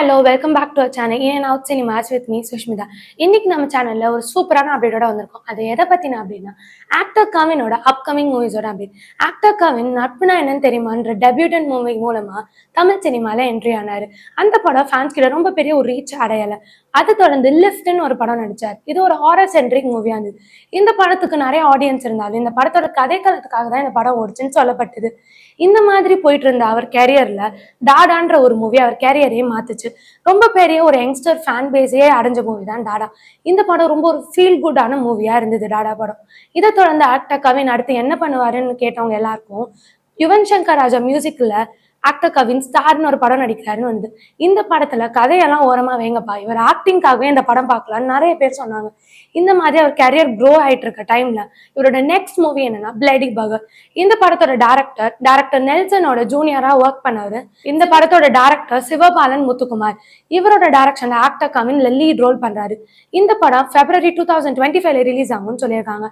Hello welcome back to our channel and out cinemas with me Sushmita. இன்னைக்கு நம்ம சேனல்ல ஒரு சூப்பரான அப்டேட்டோட வந்திருக்கோம். அது எதை பத்தின அப்படின்னா ஆக்டர் கவினோட அப்கமிங் மூவிஸோட அப்டேட். ஆக்டர் கவின் நட்புனா என்னன்னு தெரியுமான்ற டெபியூட்டன் மூவி மூலமா தமிழ் சினிமால என்ட்ரி ஆனாரு. அந்த படம் ஃபேன்ஸ் கிட்ட ரொம்ப பெரிய ஒரு ரீச் அடையலை. அதை தொடர்ந்து லிஃப்ட்னு ஒரு படம் நடிச்சார். இது ஒரு ஹாரர் சென்ட்ரிக் மூவியா இருந்தது. இந்த படத்துக்கு நிறைய ஆடியன்ஸ் இருந்தாலும் இந்த படத்தோட கதைக்களத்துக்காக தான் இந்த படம் ஓடிச்சுன்னு சொல்லப்பட்டது. இந்த மாதிரி போயிட்டு இருந்த அவர் கேரியர்ல டாடான்ற ஒரு மூவி அவர் கேரியரையே மாத்துச்சு. ரொம்ப பெரிய ஒரு யங்ஸ்டர் ஃபேன் பேஸையே அடைஞ்ச மூவி தான் டாடா. இந்த படம் ரொம்ப ஒரு ஃபீல் குட்டான மூவியா இருந்தது டாடா படம். இதை தொடர்ந்து ஆக்டர் கவின் அடுத்து என்ன பண்ணுவாருன்னு கேட்டவங்க எல்லாருக்கும் யுவன் சங்கர் ராஜா மியூசிக்ல ஆக்டர் கவின் ஸ்டார்னு ஒரு படம் நடிக்கிறாருன்னு வந்து இந்த படத்துல கதையெல்லாம் ஓரமா வைங்கப்பா, இவர் ஆக்டிங்காகவே இந்த படம் பார்க்கலான்னு நிறைய பேர் சொன்னாங்க. இந்த மாதிரி அவர் கேரியர் க்ரோ ஆயிட்டு இருக்க டைம்ல இவரோட நெக்ஸ்ட் மூவி என்னன்னா பிளடி பகர். இந்த படத்தோட டைரக்டர் நெல்சனோட ஜூனியரா ஒர்க் பண்ணாரு. இந்த படத்தோட டைரக்டர் சிவபாலன் முத்துக்குமார். இவரோட டைரக்ஷன்ல ஆக்டர் கவின் லீட் ரோல் பண்றாரு. இந்த படம் February 2025 ரிலீஸ் ஆகும்னு சொல்லியிருக்காங்க.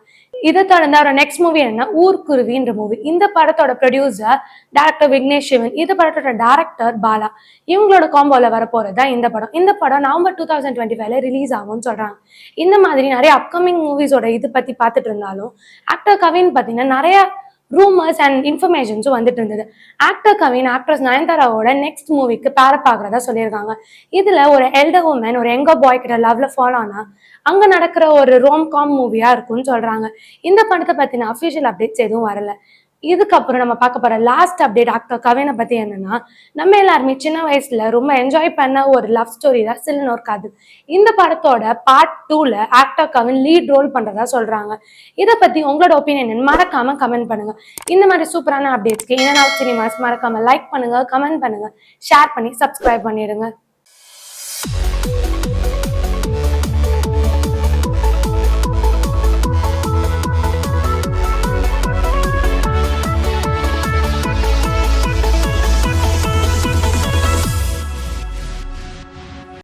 இதை தொடர்ந்து அவரோட நெக்ஸ்ட் மூவி என்ன ஊர்க்குருவின்ற மூவி. இந்த படத்தோட ப்ரொடியூசர் டைரக்டர் விக்னேஷ் சிவன். இந்த படத்தோட டைரக்டர் பாலா. இவங்களோட காம்போல வரப்போறதுதான் இந்த படம். இந்த படம் November 2025 ரிலீஸ் ஆகும்னு சொல்றாங்க. இந்த மாதிரி நிறைய அப்கமிங் மூவிஸோட இது பத்தி பார்த்துட்டு இருந்தாலும் ஆக்டர் கவின் பார்த்தீங்கன்னா நிறைய ரூமர்ஸ் அண்ட் இன்ஃபர்மேஷன்ஸும் வந்துட்டு இருந்தது. ஆக்டர் கவின் ஆக்ட்ரஸ் நயன்தாராவோட நெக்ஸ்ட் மூவிக்கு பேரப் ஆகிறதா சொல்லியிருக்காங்க. இதுல ஒரு எல்டர் உமன் ஒரு யங்கர் பாய் கிட்ட லவ்ல ஃபாலோ ஆனா அங்க நடக்கிற ஒரு ரோம்காம் மூவியா இருக்கும்னு சொல்றாங்க. இந்த படத்தை பத்தின அஃபிஷியல் அப்டேட்ஸ் எதுவும் வரல. இதுக்கப்புறம் நம்ம பார்க்க போற லாஸ்ட் அப்டேட் ஆக்டர் கவினை பத்தி என்னன்னா, நம்ம எல்லாருமே சின்ன வயசுல ரொம்ப என்ஜாய் பண்ண ஒரு லவ் ஸ்டோரி தான் சில்லுனோர் காதல். இந்த படத்தோட பார்ட் 2ல ஆக்டர் கவின் லீட் ரோல் பண்றதா சொல்றாங்க. இதை பத்தி உங்களோட ஒப்பீனியன் மறக்காம கமெண்ட் பண்ணுங்க. இந்த மாதிரி சூப்பரான அப்டேட்ஸ்க்கு இன் அண்ட் அவுட் சினிமாஸ் மறக்காம லைக் பண்ணுங்க, கமெண்ட் பண்ணுங்க, ஷேர் பண்ணி சப்ஸ்கிரைப் பண்ணிடுங்க.